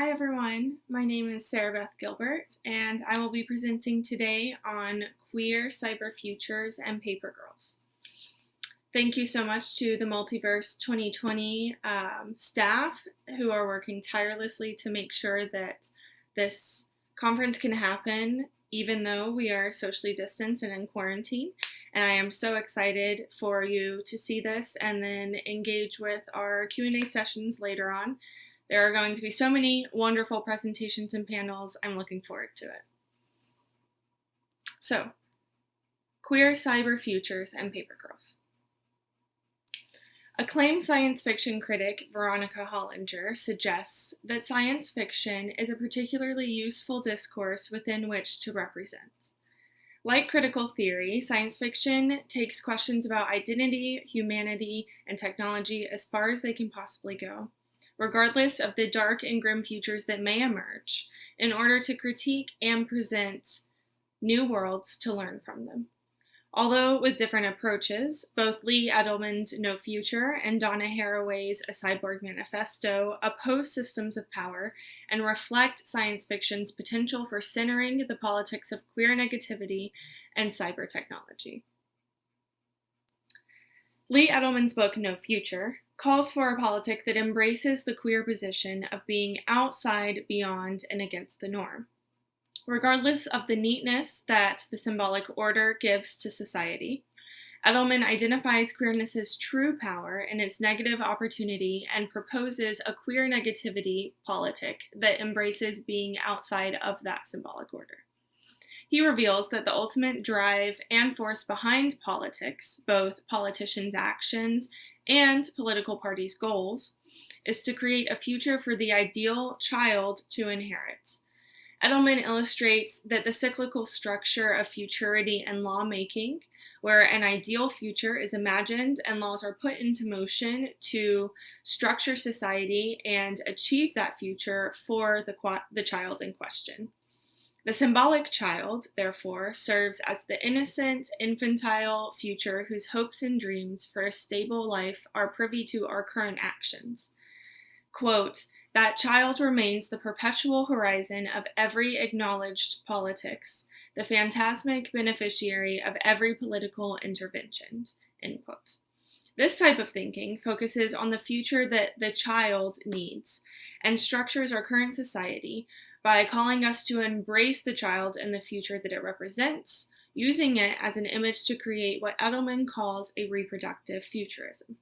Hi everyone, my name is Beth Gilbert, and I will be presenting today on queer cyber futures and paper girls. Thank you so much to the Multiverse 2020 staff who are working tirelessly to make sure that this conference can happen even though we are socially distanced and in quarantine. And I am so excited for you to see this and then engage with our Q&A sessions later on. There are going to be so many wonderful presentations and panels. I'm looking forward to it. So, queer cyber futures and paper girls. Acclaimed science fiction critic Veronica Hollinger suggests that science fiction is a particularly useful discourse within which to represent. Like critical theory, science fiction takes questions about identity, humanity, and technology as far as they can possibly go, regardless of the dark and grim futures that may emerge, in order to critique and present new worlds to learn from them. Although with different approaches, both Lee Edelman's No Future and Donna Haraway's A Cyborg Manifesto oppose systems of power and reflect science fiction's potential for centering the politics of queer negativity and cyber technology. Lee Edelman's book, No Future, calls for a politic that embraces the queer position of being outside, beyond, and against the norm. Regardless of the neatness that the symbolic order gives to society, Edelman identifies queerness's true power in its negative opportunity and proposes a queer negativity politic that embraces being outside of that symbolic order. He reveals that the ultimate drive and force behind politics, both politicians' actions and political parties' goals, is to create a future for the ideal child to inherit. Edelman illustrates that the cyclical structure of futurity and lawmaking, where an ideal future is imagined and laws are put into motion to structure society and achieve that future for the child in question. The symbolic child, therefore, serves as the innocent, infantile future whose hopes and dreams for a stable life are privy to our current actions. Quote, that child remains the perpetual horizon of every acknowledged politics, the phantasmic beneficiary of every political intervention, end quote. This type of thinking focuses on the future that the child needs and structures our current society by calling us to embrace the child and the future that it represents, using it as an image to create what Edelman calls a reproductive futurism.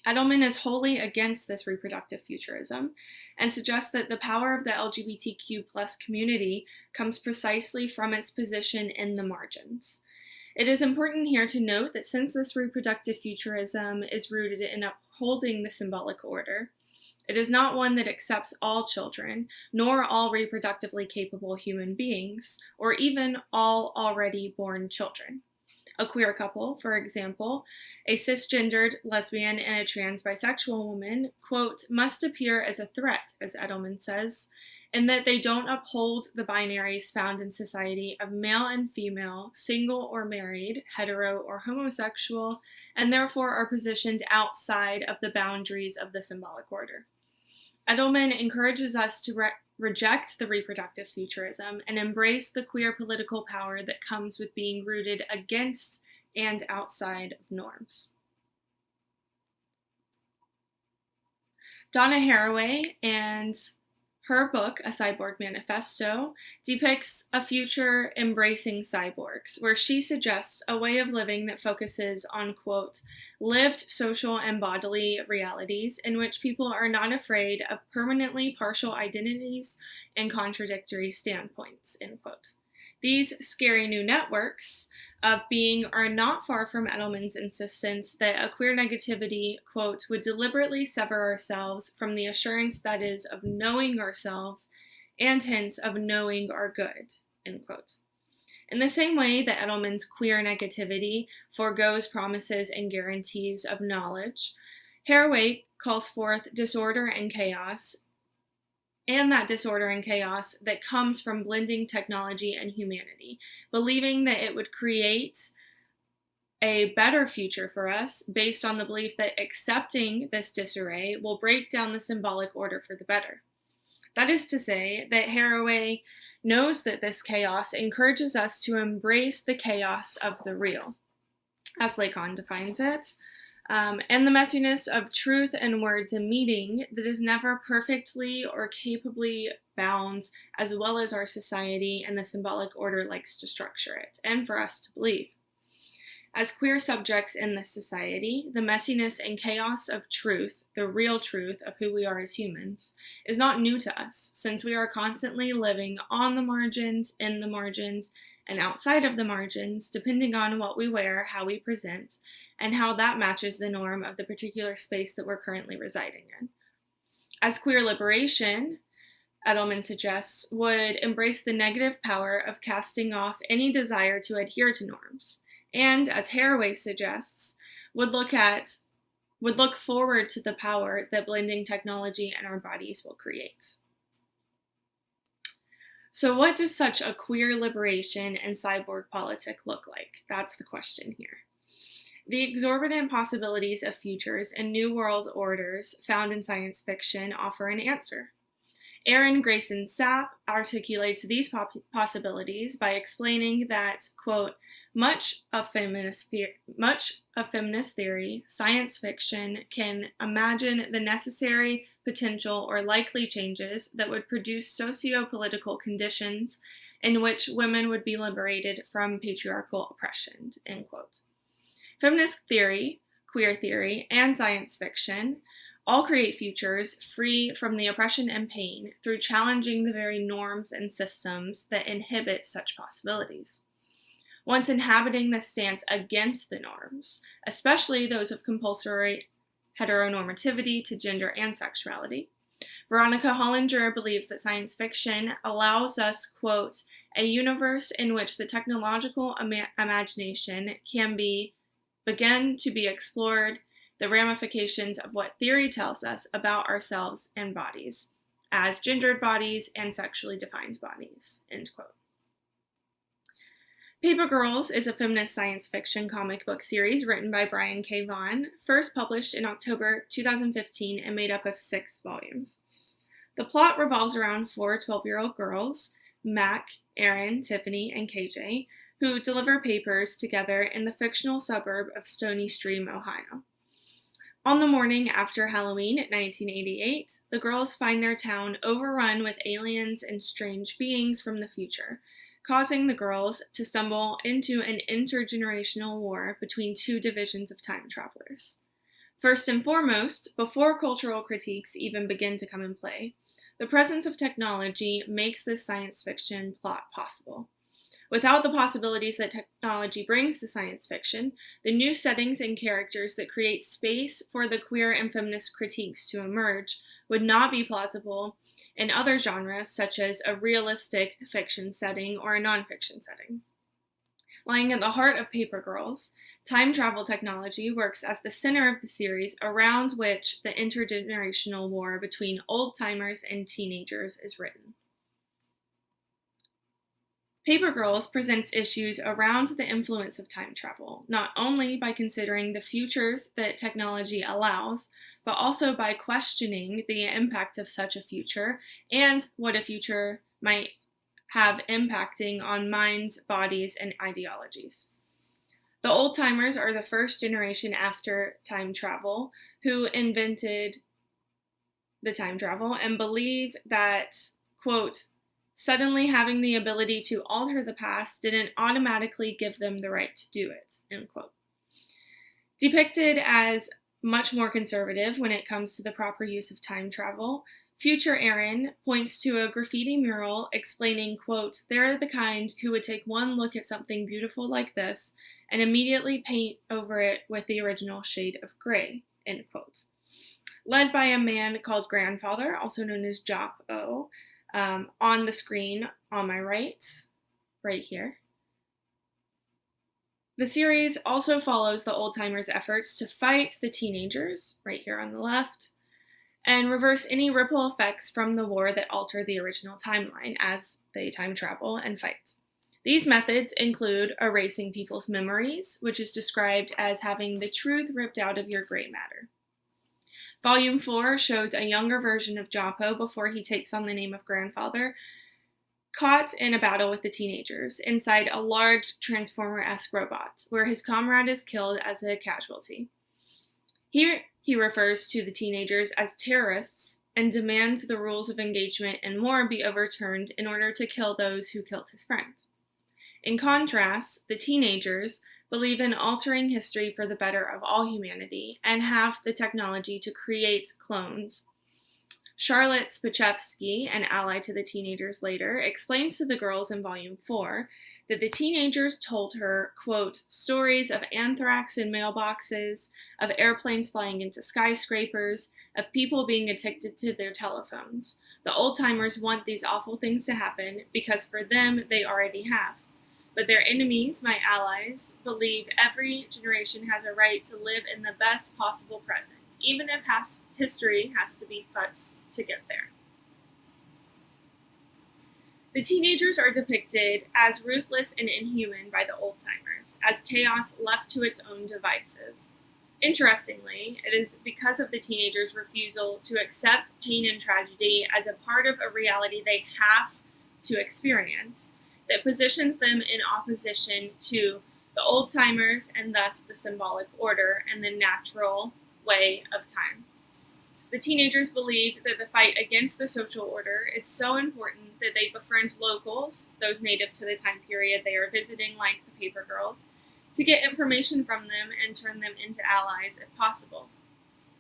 Edelman is wholly against this reproductive futurism and suggests that the power of the LGBTQ+ community comes precisely from its position in the margins. It is important here to note that since this reproductive futurism is rooted in upholding the symbolic order, it is not one that accepts all children, nor all reproductively capable human beings, or even all already born children. A queer couple, for example, a cisgendered lesbian and a trans bisexual woman, quote, must appear as a threat, as Edelman says, in that they don't uphold the binaries found in society of male and female, single or married, hetero or homosexual, and therefore are positioned outside of the boundaries of the symbolic order. Edelman encourages us to reject the reproductive futurism and embrace the queer political power that comes with being rooted against and outside of norms. Donna Haraway and her book, A Cyborg Manifesto, depicts a future embracing cyborgs, where she suggests a way of living that focuses on, quote, lived social and bodily realities in which people are not afraid of permanently partial identities and contradictory standpoints, end quote. These scary new networks of being are not far from Edelman's insistence that a queer negativity, quote, would deliberately sever ourselves from the assurance that is of knowing ourselves and hence of knowing our good, end quote. In the same way that Edelman's queer negativity forgoes promises and guarantees of knowledge, Haraway calls forth disorder and chaos, and that disorder and chaos that comes from blending technology and humanity, believing that it would create a better future for us based on the belief that accepting this disarray will break down the symbolic order for the better. That is to say that Haraway knows that this chaos encourages us to embrace the chaos of the real, as Lacan defines it, and the messiness of truth and words in meeting that is never perfectly or capably bound, as well as our society and the symbolic order likes to structure it, and for us to believe. As queer subjects in this society, the messiness and chaos of truth, the real truth of who we are as humans, is not new to us, since we are constantly living on the margins, in the margins, and outside of the margins, depending on what we wear, how we present, and how that matches the norm of the particular space that we're currently residing in. As queer liberation, Edelman suggests, would embrace the negative power of casting off any desire to adhere to norms, and, as Haraway suggests, would look forward to the power that blending technology and our bodies will create. So what does such a queer liberation and cyborg politic look like? That's the question here. The exorbitant possibilities of futures and new world orders found in science fiction offer an answer. Erin Grayson Sapp articulates these possibilities by explaining that, quote, much of feminist theory, science fiction can imagine the necessary, potential, or likely changes that would produce socio-political conditions in which women would be liberated from patriarchal oppression, end quote. Feminist theory, queer theory, and science fiction all create futures free from the oppression and pain through challenging the very norms and systems that inhibit such possibilities. Once inhabiting this stance against the norms, especially those of compulsory heteronormativity to gender and sexuality, Veronica Hollinger believes that science fiction allows us, quote, a universe in which the technological imagination can begin to be explored, the ramifications of what theory tells us about ourselves and bodies, as gendered bodies and sexually defined bodies, end quote. Paper Girls is a feminist science fiction comic book series written by Brian K. Vaughan, first published in October 2015 and made up of 6 volumes. The plot revolves around 4 12-year-old girls, Mac, Erin, Tiffany, and KJ, who deliver papers together in the fictional suburb of Stony Stream, Ohio. On the morning after Halloween in 1988, the girls find their town overrun with aliens and strange beings from the future, causing the girls to stumble into an intergenerational war between 2 divisions of time travelers. First and foremost, before cultural critiques even begin to come in play, the presence of technology makes this science fiction plot possible. Without the possibilities that technology brings to science fiction, the new settings and characters that create space for the queer and feminist critiques to emerge would not be plausible in other genres, such as a realistic fiction setting or a nonfiction setting. Lying at the heart of Paper Girls, time travel technology works as the center of the series around which the intergenerational war between old-timers and teenagers is written. Paper Girls presents issues around the influence of time travel, not only by considering the futures that technology allows, but also by questioning the impact of such a future and what a future might have impacting on minds, bodies, and ideologies. The old-timers are the first generation after time travel who invented the time travel and believe that, quote, suddenly having the ability to alter the past didn't automatically give them the right to do it, end quote. Depicted as much more conservative when it comes to the proper use of time travel, future Erin points to a graffiti mural explaining, quote, they're the kind who would take one look at something beautiful like this and immediately paint over it with the original shade of gray, end quote. Led by a man called Grandfather, also known as Jop-O, on the screen on my right here. The series also follows the old-timers' efforts to fight the teenagers, right here on the left, and reverse any ripple effects from the war that alter the original timeline as they time travel and fight. These methods include erasing people's memories, which is described as having the truth ripped out of your gray matter. Volume 4 shows a younger version of Joppo before he takes on the name of grandfather, caught in a battle with the teenagers inside a large Transformer-esque robot, where his comrade is killed as a casualty. Here he refers to the teenagers as terrorists and demands the rules of engagement and more be overturned in order to kill those who killed his friend. In contrast, the teenagers believe in altering history for the better of all humanity and have the technology to create clones. Charlotte Spachevsky, an ally to the teenagers later, explains to the girls in Volume 4 that the teenagers told her, quote, stories of anthrax in mailboxes, of airplanes flying into skyscrapers, of people being addicted to their telephones. The old-timers want these awful things to happen because for them, they already have. But their enemies, my allies, believe every generation has a right to live in the best possible present, even if history has to be futzed to get there. The teenagers are depicted as ruthless and inhuman by the old-timers, as chaos left to its own devices. Interestingly, it is because of the teenagers' refusal to accept pain and tragedy as a part of a reality they have to experience that positions them in opposition to the old-timers and thus the symbolic order and the natural way of time. The teenagers believe that the fight against the social order is so important that they befriend locals, those native to the time period they are visiting, like the paper girls, to get information from them and turn them into allies if possible.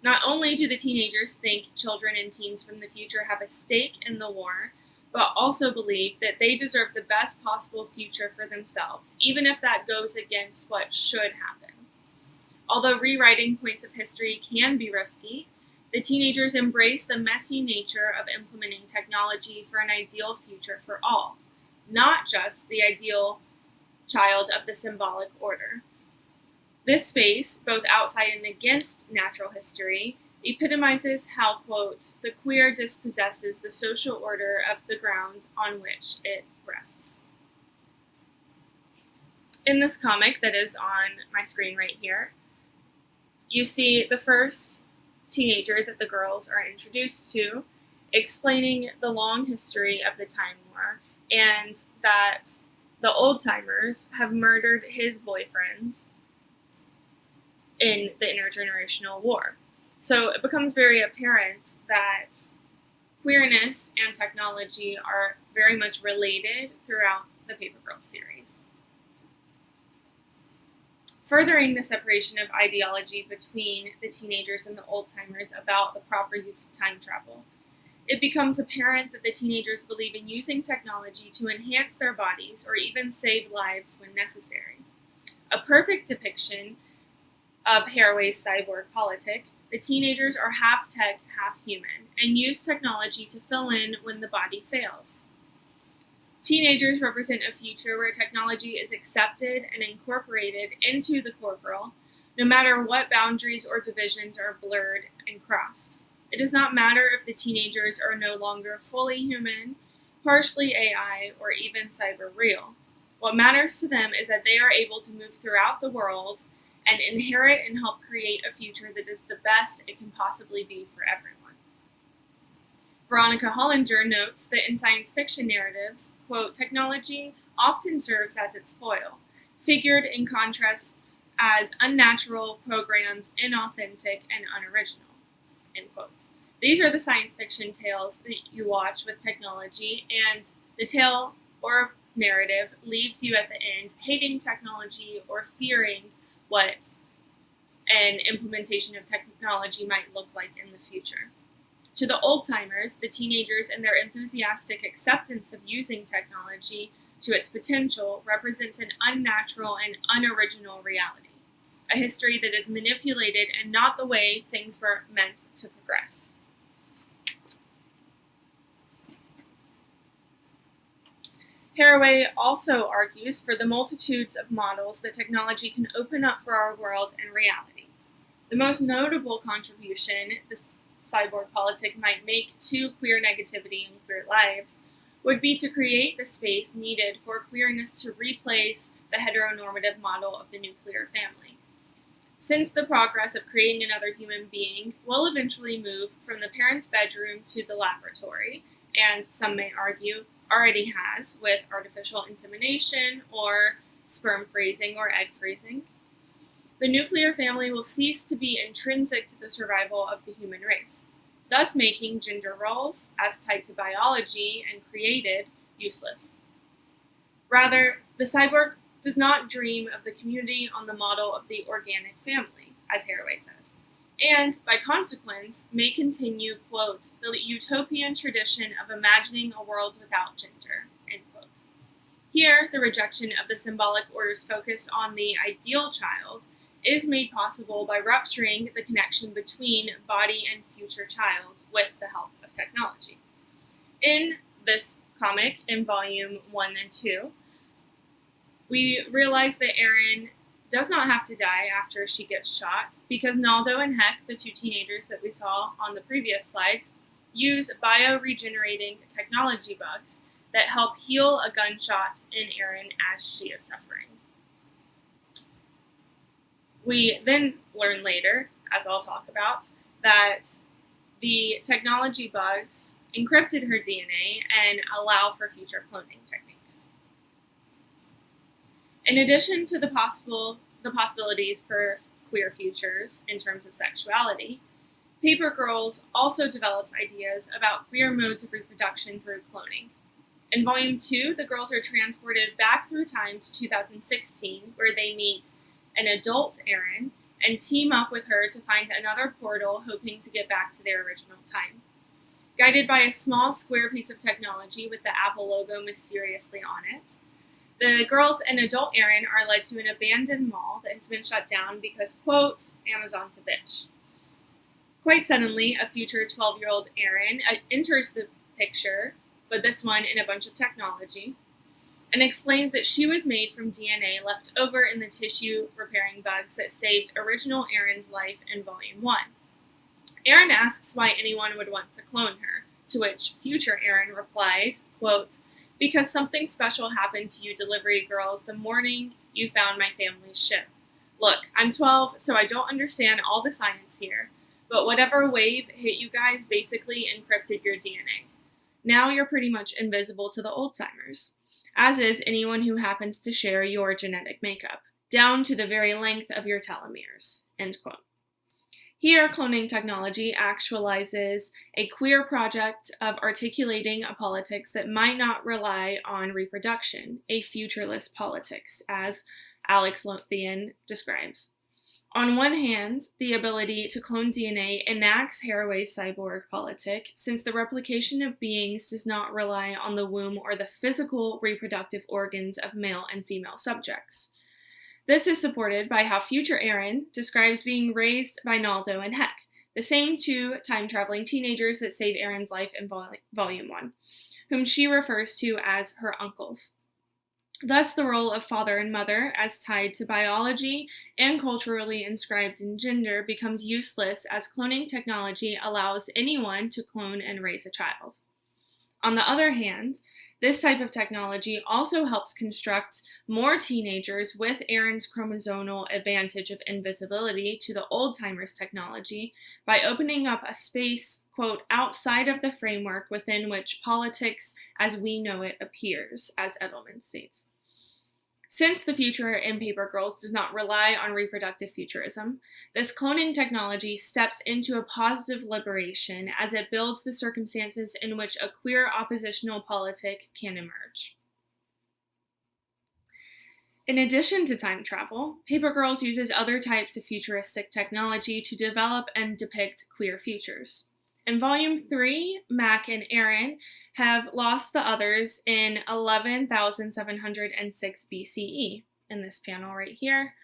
Not only do the teenagers think children and teens from the future have a stake in the war, but also believe that they deserve the best possible future for themselves, even if that goes against what should happen. Although rewriting points of history can be risky, the teenagers embrace the messy nature of implementing technology for an ideal future for all, not just the ideal child of the symbolic order. This space, both outside and against natural history, epitomizes how, quote, the queer dispossesses the social order of the ground on which it rests. In this comic that is on my screen right here, you see the first teenager that the girls are introduced to, explaining the long history of the Time War and that the old-timers have murdered his boyfriends in the intergenerational war. So it becomes very apparent that queerness and technology are very much related throughout the Paper Girls series. Furthering the separation of ideology between the teenagers and the old-timers about the proper use of time travel, it becomes apparent that the teenagers believe in using technology to enhance their bodies or even save lives when necessary. A perfect depiction of Haraway's cyborg politic, the teenagers are half tech, half human, and use technology to fill in when the body fails. Teenagers represent a future where technology is accepted and incorporated into the corporal, no matter what boundaries or divisions are blurred and crossed. It does not matter if the teenagers are no longer fully human, partially AI, or even cyber real. What matters to them is that they are able to move throughout the world and inherit and help create a future that is the best it can possibly be for everyone. Veronica Hollinger notes that in science fiction narratives, quote, technology often serves as its foil, figured in contrast as unnatural, programmed, inauthentic, and unoriginal, end quotes. These are the science fiction tales that you watch with technology, and the tale or narrative leaves you at the end hating technology or fearing what an implementation of technology might look like in the future. To the old-timers, the teenagers and their enthusiastic acceptance of using technology to its potential represents an unnatural and unoriginal reality, a history that is manipulated and not the way things were meant to progress. Haraway also argues for the multitudes of models that technology can open up for our world and reality. The most notable contribution this cyborg politic might make to queer negativity and queer lives would be to create the space needed for queerness to replace the heteronormative model of the nuclear family. since the progress of creating another human being will eventually move from the parent's bedroom to the laboratory, and some may argue already has with artificial insemination or sperm freezing or egg freezing, the nuclear family will cease to be intrinsic to the survival of the human race, thus making gender roles, as tied to biology and created, useless. Rather, the cyborg does not dream of the community on the model of the organic family, as Haraway says, and, by consequence, may continue, quote, the utopian tradition of imagining a world without gender, end quote. Here, the rejection of the symbolic order's focus on the ideal child is made possible by rupturing the connection between body and future child with the help of technology. In this comic, in volume 1 and 2, we realize that Erin does not have to die after she gets shot because Naldo and Heck, the two teenagers that we saw on the previous slides, use bioregenerating technology bugs that help heal a gunshot in Erin as she is suffering. We then learn later, as I'll talk about, that the technology bugs encrypted her DNA and allow for future cloning techniques. In addition to the possibilities for queer futures in terms of sexuality, Paper Girls also develops ideas about queer modes of reproduction through cloning. In Volume 2, the girls are transported back through time to 2016, where they meet an adult Erin and team up with her to find another portal, hoping to get back to their original time. Guided by a small square piece of technology with the Apple logo mysteriously on it, the girls and adult Erin are led to an abandoned mall that has been shut down because, quote, Amazon's a bitch. Quite suddenly, a future 12-year-old Erin enters the picture, but this one in a bunch of technology, and explains that she was made from DNA left over in the tissue-repairing bugs that saved original Erin's life in Volume 1. Erin asks why anyone would want to clone her, to which future Erin replies, quote, because something special happened to you delivery girls the morning you found my family's ship. Look, I'm 12, so I don't understand all the science here, but whatever wave hit you guys basically encrypted your DNA. Now you're pretty much invisible to the old-timers, as is anyone who happens to share your genetic makeup, down to the very length of your telomeres, end quote. Here, cloning technology actualizes a queer project of articulating a politics that might not rely on reproduction, a futureless politics, as Alex Lothian describes. On one hand, the ability to clone DNA enacts Haraway's cyborg politic, since the replication of beings does not rely on the womb or the physical reproductive organs of male and female subjects. This is supported by how future Erin describes being raised by Naldo and Heck, the same two time-traveling teenagers that save Erin's life in Volume 1, whom she refers to as her uncles. Thus, the role of father and mother, as tied to biology and culturally inscribed in gender, becomes useless as cloning technology allows anyone to clone and raise a child. On the other hand, this type of technology also helps construct more teenagers with Erin's chromosomal advantage of invisibility to the old-timers technology by opening up a space, quote, outside of the framework within which politics as we know it appears, as Edelman states. Since the future in Paper Girls does not rely on reproductive futurism, this cloning technology steps into a positive liberation as it builds the circumstances in which a queer oppositional politic can emerge. In addition to time travel, Paper Girls uses other types of futuristic technology to develop and depict queer futures. In Volume 3, Mac and Erin have lost the others in 11,706 BCE, in this panel right here,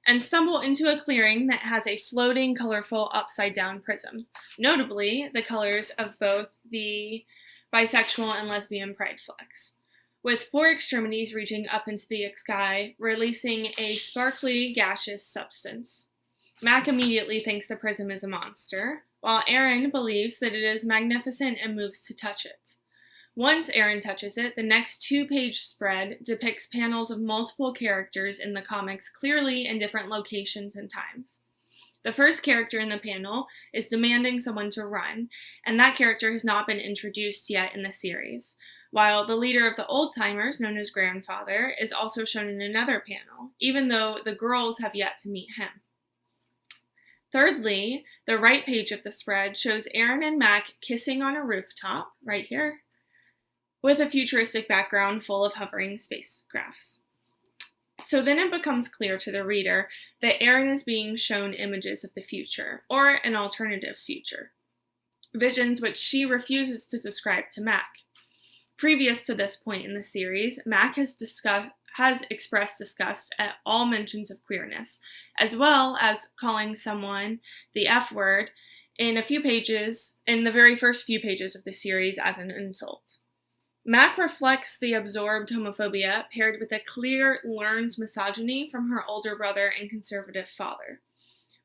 and stumble into a clearing that has a floating, colorful, upside-down prism, notably the colors of both the bisexual and lesbian pride flags, with four extremities reaching up into the sky, releasing a sparkly, gaseous substance. Mac immediately thinks the prism is a monster, while Erin believes that it is magnificent and moves to touch it. Once Aaron touches it, the next 2-page spread depicts panels of multiple characters in the comics clearly in different locations and times. The first character in the panel is demanding someone to run, and that character has not been introduced yet in the series, while the leader of the old-timers, known as Grandfather, is also shown in another panel, even though the girls have yet to meet him. Thirdly, the right page of the spread shows Aaron and Mac kissing on a rooftop, right here, with a futuristic background full of hovering spacecrafts. So then it becomes clear to the reader that Aaron is being shown images of the future, or an alternative future, visions which she refuses to describe to Mac. Previous to this point in the series, Mac has expressed disgust at all mentions of queerness, as well as calling someone the F word in the very first few pages of the series as an insult. Mac reflects the absorbed homophobia paired with a clear, learned misogyny from her older brother and conservative father.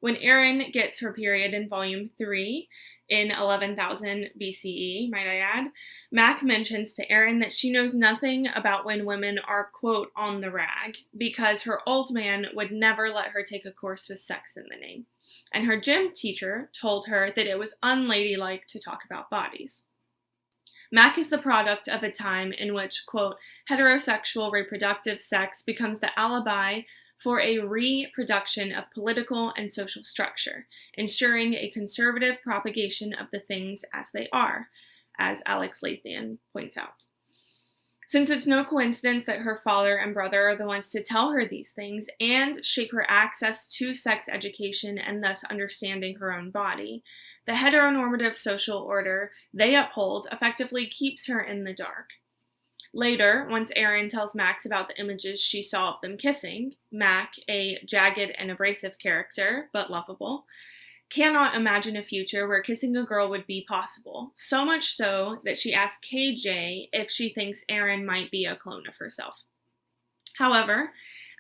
When Erin gets her period in Volume 3, in 11,000 BCE, might I add, Mac mentions to Erin that she knows nothing about when women are, quote, on the rag, because her old man would never let her take a course with sex in the name. And her gym teacher told her that it was unladylike to talk about bodies. Mac is the product of a time in which, quote, heterosexual reproductive sex becomes the alibi for a reproduction of political and social structure, ensuring a conservative propagation of the things as they are, as Alex Lathian points out. Since it's no coincidence that her father and brother are the ones to tell her these things and shape her access to sex education and thus understanding her own body, the heteronormative social order they uphold effectively keeps her in the dark. Later, once Erin tells Max about the images she saw of them kissing, Mac, a jagged and abrasive character, but lovable, cannot imagine a future where kissing a girl would be possible, so much so that she asks KJ if she thinks Erin might be a clone of herself. However,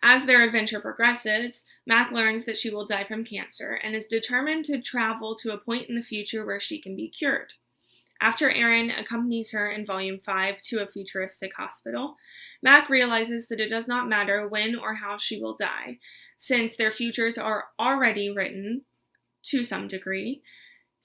as their adventure progresses, Mac learns that she will die from cancer and is determined to travel to a point in the future where she can be cured. After Erin accompanies her in Volume 5 to a futuristic hospital, Mac realizes that it does not matter when or how she will die, since their futures are already written to some degree,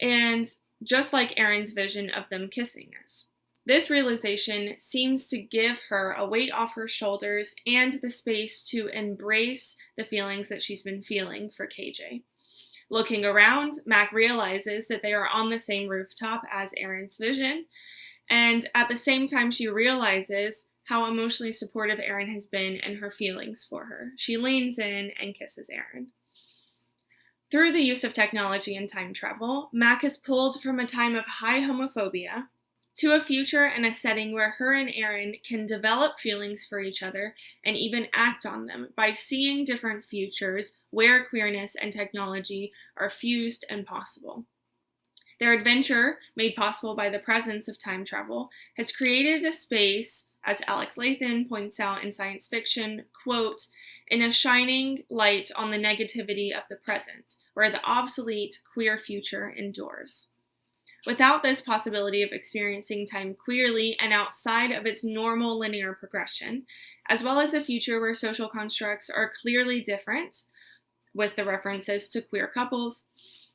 and just like Erin's vision of them kissing is. This realization seems to give her a weight off her shoulders and the space to embrace the feelings that she's been feeling for KJ. Looking around, Mac realizes that they are on the same rooftop as Erin's vision, and at the same time she realizes how emotionally supportive Erin has been and her feelings for her. She leans in and kisses Erin. Through the use of technology and time travel, Mac is pulled from a time of high homophobia to a future and a setting where her and Erin can develop feelings for each other and even act on them by seeing different futures where queerness and technology are fused and possible. Their adventure, made possible by the presence of time travel, has created a space, as Alex Lathan points out in science fiction, quote, in a shining light on the negativity of the present, where the obsolete queer future endures. Without this possibility of experiencing time queerly and outside of its normal linear progression, as well as a future where social constructs are clearly different, with the references to queer couples,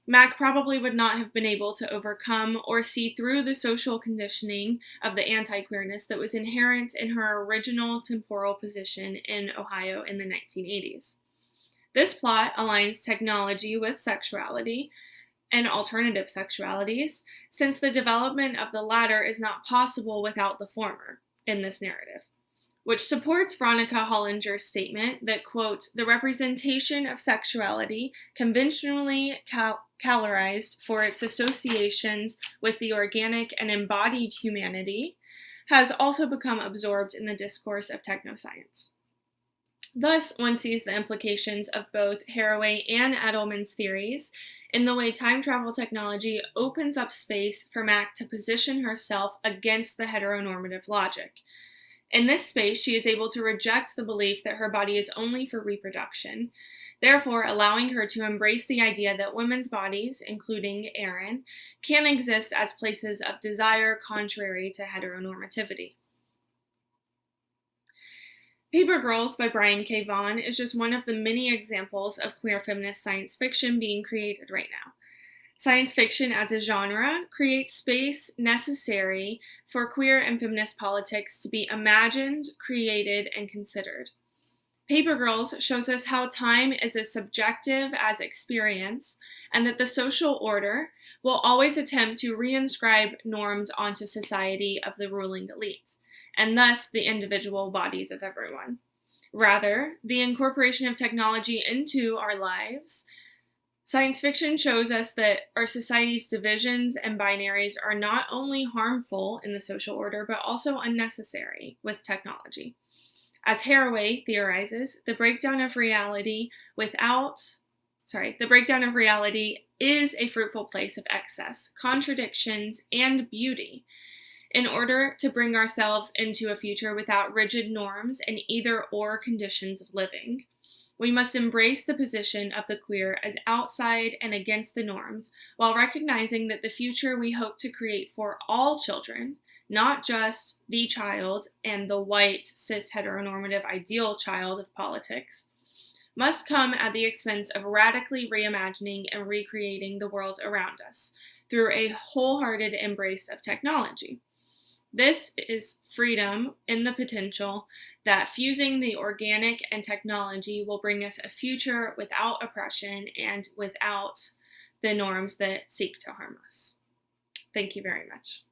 Mac probably would not have been able to overcome or see through the social conditioning of the anti-queerness that was inherent in her original temporal position in Ohio in the 1980s. This plot aligns technology with sexuality and alternative sexualities, since the development of the latter is not possible without the former in this narrative, which supports Veronica Hollinger's statement that, quote, the representation of sexuality, conventionally calorized for its associations with the organic and embodied humanity, has also become absorbed in the discourse of technoscience. Thus, one sees the implications of both Haraway and Edelman's theories in the way time travel technology opens up space for Mac to position herself against the heteronormative logic. In this space, she is able to reject the belief that her body is only for reproduction, therefore allowing her to embrace the idea that women's bodies, including Aaron, can exist as places of desire contrary to heteronormativity. Paper Girls by Brian K. Vaughan is just one of the many examples of queer feminist science fiction being created right now. Science fiction as a genre creates space necessary for queer and feminist politics to be imagined, created, and considered. Paper Girls shows us how time is as subjective as experience, and that the social order will always attempt to reinscribe norms onto society of the ruling elites, and thus the individual bodies of everyone. Rather, the incorporation of technology into our lives, science fiction shows us that our society's divisions and binaries are not only harmful in the social order, but also unnecessary with technology. As Haraway theorizes, the breakdown of reality is a fruitful place of excess, contradictions, and beauty, in order to bring ourselves into a future without rigid norms and either-or conditions of living. We must embrace the position of the queer as outside and against the norms, while recognizing that the future we hope to create for all children, not just the child and the white, cis, heteronormative ideal child of politics, must come at the expense of radically reimagining and recreating the world around us through a wholehearted embrace of technology. This is freedom in the potential that fusing the organic and technology will bring us a future without oppression and without the norms that seek to harm us. Thank you very much.